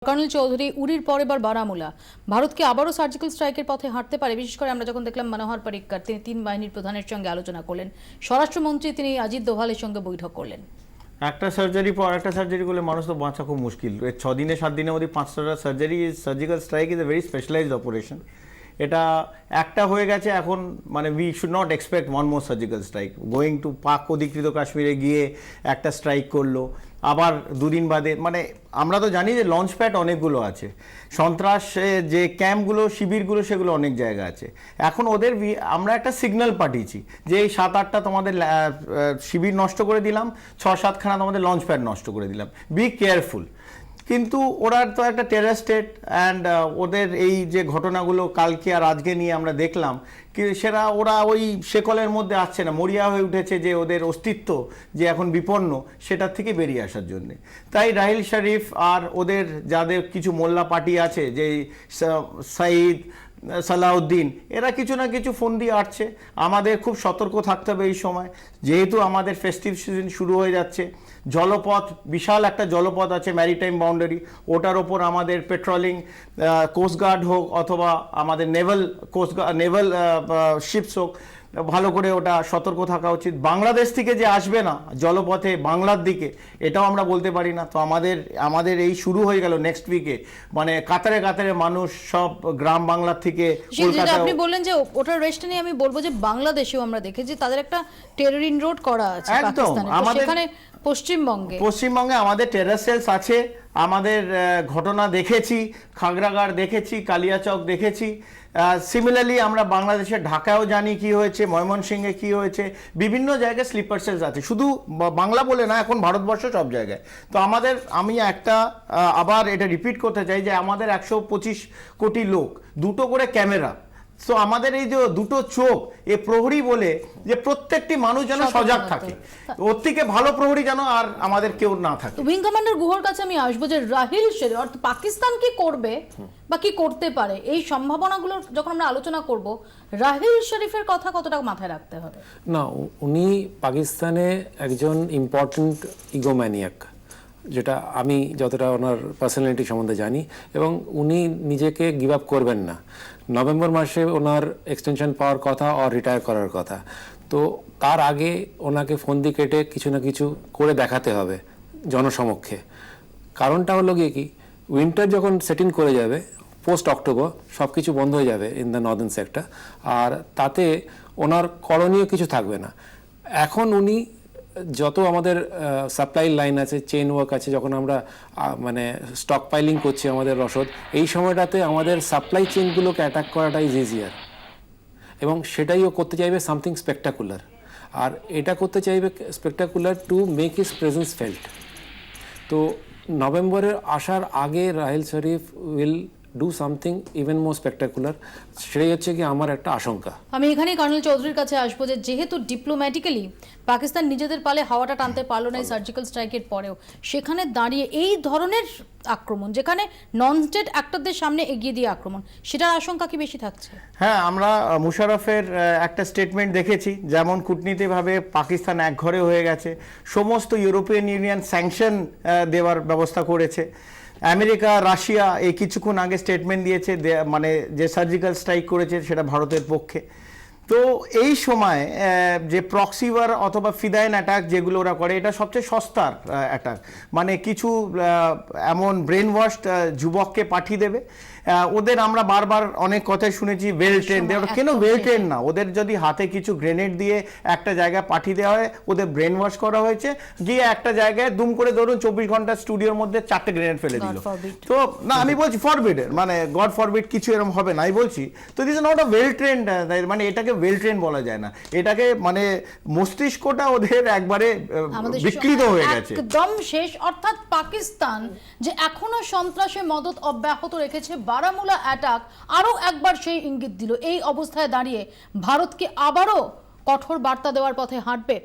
Colonel Chowdhury, উরির পর এবার বারামুলা, ভারতকে আবারও সার্জিক্যাল স্ট্রাইকের পথে হাঁটতে পারে। বিশেষ করে আমরা যখন দেখলাম মনোহর পরিক্কার, তিনি তিন বাহিনীর প্রধানের সঙ্গে আলোচনা করলেন। স্বরাষ্ট্রমন্ত্রী তিনি অজিত দোভালের সঙ্গে বৈঠক করলেন। একটা সার্জারি পর একটা সার্জারি করলে মানুষ তো বাঁচা খুব মুশকিল। 6 দিনে 7 দিনের মধ্যে 5টা surgery, surgical strike is a very specialised operation. এটা একটা হয়ে গেছে, এখন মানে we should not expect one more surgical strike. Going to পাক অধিকৃত কাশ্মীরে গিয়ে একটা স্ট্রাইক করলো, আবার দুদিন বাদে, মানে আমরা তো জানি যে লঞ্চ প্যাড অনেকগুলো আছে, সন্ত্রাস যে ক্যাম্পগুলো শিবিরগুলো সেগুলো অনেক জায়গা আছে। এখন ওদের আমরা একটা সিগন্যাল পাঠিয়েছি যে এই 7-8টা তোমাদের শিবির নষ্ট করে দিলাম, 6-7খানা তোমাদের লঞ্চ প্যাড নষ্ট করে দিলাম, বি কেয়ারফুল। কিন্তু ওরা তো একটা টেরর স্টেট, অ্যান্ড ওদের এই যে ঘটনাগুলো কালকে আর আজকে নিয়ে আমরা দেখলাম কি সেটা ওরা ওই শেকলের মধ্যে আসছে না, মরিয়া হয়ে উঠেছে যে ওদের অস্তিত্ব যে এখন বিপন্ন সেটার থেকে বেরিয়ে আসার জন্যে। তাই রাহিল শরীফ আর ওদের যাদের কিছু মোল্লা পার্টি আছে, যে সাইদ সালাউদ্দিন, এরা কিছু না কিছু ফোন দিয়ে আসছে। আমাদের খুব সতর্ক থাকতে হবে এই সময়, যেহেতু আমাদের ফেস্টিভ সিজন শুরু হয়ে যাচ্ছে। জলপথ, বিশাল একটা জলপথ আছে, ম্যারিটাইম বাউন্ডারি, ওটার ওপর আমাদের পেট্রোলিং কোস্টগার্ড হোক অথবা আমাদের নেভাল নেভাল শিপস হোক, ভালো করে ওটা সতর্ক থাকা উচিত। বাংলাদেশ থেকে যে আসবে না জলপথে বাংলার দিকে, এটাও আমরা বলতে পারি না। তো আমাদের এই শুরু হয়ে গেল নেক্সট উইকে, মানে কাতারে কাতারে মানুষ সব গ্রাম বাংলার থেকে কলকাতা। আপনি বললেন যে ওটার রেস্ট নিয়ে আমি বলবো যে বাংলাদেশেও আমরা দেখেছি তাদের একটা টেররিং রোড করা আছে পাকিস্তানে, সেখানে পশ্চিমবঙ্গে আমাদের টেরর সেলস আছে। আমাদের ঘটনা দেখেছি, খাগড়াগড় দেখেছি, কালিয়াচক দেখেছি। সিমিলারলি আমরা বাংলাদেশের ঢাকায়ও জানি কি হয়েছে, ময়মনসিংহে কি হয়েছে, বিভিন্ন জায়গায় স্লিপার সেলস আছে, শুধু বাংলা বলে না, এখন ভারতবর্ষ সব জায়গায়। তো আমি আবার এটা রিপিট করতে চাই যে আমাদের 125 কোটি লোক, 2টো করে ক্যামেরা। তো আমাদের এই যে 2টো চোখ, এ প্রহরী বলে যে প্রত্যেকটি মানুষ যেন সজাগ থাকে, ওর থেকে ভালো প্রহরী যেন আর আমাদের কেউ না থাকে। উইং কমান্ডার গুহর কাছে আমি আসবো যে রাহিল শরীফ অর্থাৎ পাকিস্তান কি করবে বা কি করতে পারে, এই সম্ভাবনাগুলো যখন আমরা আলোচনা করব, রাহিল শরীফের কথা কতটা মাথায় রাখতে হবে? না, উনি পাকিস্তানে একজন ইম্পর্টেন্ট ইগোম্যানিয়াক, যেটা আমি যতটা ওনার পার্সোনালিটি সম্বন্ধে জানি, এবং উনি নিজেকে গিভ আপ করবেন না। নভেম্বর মাসে ওনার এক্সটেনশন পাওয়ার কথা আর রিটায়ার করার কথা। তো তার আগে ওনাকে ফন্দি কেটে কিছু না কিছু করে দেখাতে হবে জনসমক্ষে। কারণটা হলো গিয়ে কি, উইন্টার যখন সেট ইন করে যাবে, পোস্ট অক্টোবর সব কিছু বন্ধ হয়ে যাবে ইন দ্য নর্দার্ন সেক্টর, আর তাতে ওনার করণীয় কিছু থাকবে না। এখন উনি যত আমাদের সাপ্লাই লাইন আছে, চেইন ওয়ার্ক আছে, যখন আমরা মানে স্টক পাইলিং করছি আমাদের রসদ, এই সময়টাতে আমাদের সাপ্লাই চেইনগুলোকে অ্যাটাক করাটাই ইজিয়ার, এবং সেটাইও করতে চাইবে সামথিং স্পেকটাকুলার। আর এটা করতে চাইবে spectacular to make his presence felt. তো নভেম্বরের আসার আগে Raheel Sharif will do something even more spectacular, সেটাই হচ্ছে কি আমার একটা আশঙ্কা। আমি এখানেই কর্নেল চৌধুরীর কাছে আসবো যে যেহেতু ডিপ্লোম্যাটিক্যালি পাকিস্তান নিজেদের পালে হাওয়াটা টানতে পারলো না এই সার্জিক্যাল স্ট্রাইকের পরেও, সেখানে দাঁড়িয়ে এই ধরনের আক্রমণ, যেখানে নন স্টেট অ্যাক্টরদের সামনে এগিয়ে দিয়ে আক্রমণ, সেটার আশঙ্কা কি বেশি থাকছে? হ্যাঁ, আমরা মুশারফের একটা স্টেটমেন্ট দেখেছি, যেমন কূটনীতিকভাবে পাকিস্তান একঘরে হয়ে গেছে, সমস্ত ইউরোপিয়ান ইউনিয়ন স্যাংশন দেওয়ার ব্যবস্থা করেছে। আমেরিকা, রাশিয়া এই কিছুক্ষণ আগে স্টেটমেন্ট দিয়েছে, মানে যে সার্জিক্যাল স্ট্রাইক করেছে সেটা ভারতের পক্ষে। তো এই সময় যে প্রক্সিভার অথবা ফিদাইন অ্যাটাক যেগুলো ওরা করে, এটা সবচেয়ে সস্তার অ্যাটাক। মানে কিছু এমন ব্রেন ওয়াশড যুবককে পাঠিয়ে দেবে। ওদের আমরা বারবার অনেক কথাই শুনেছি ওয়েল ট্রেন, কেন ওয়েল ট্রেন না, ওদের যদি হাতে কিছু গ্রেনেড দিয়ে একটা জায়গায় পাঠিয়ে দেওয়া হয়, ওদের ব্রেন ওয়াশ করা হয়েছে, গিয়ে একটা জায়গায় দুম করে ধরুন 24 ঘন্টা স্টুডিওর মধ্যে 4টে গ্রেনেড ফেলে দিল। তো না, আমি বলছি ফরবিডের, মানে গড ফরবিড কিছু এরকম হবে না, আমি বলছি। তো this is not a well trend, মানে এটাকে ওয়েল ট্রেন বলা যায় না, এটাকে মানে মস্তিষ্কটা ওদের একবারে বিকৃত হয়ে গেছে একদম শেষ। অর্থাৎ পাকিস্তান যে এখনো সন্ত্রাসে মদত অব্যাহত রেখেছে, বারামুলা অ্যাটাক আরো একবার সেই ইঙ্গিত দিল। এই অবস্থায় দাঁড়িয়ে ভারতকে আবারও কঠোর বার্তা দেওয়ার পথে হাঁটবে।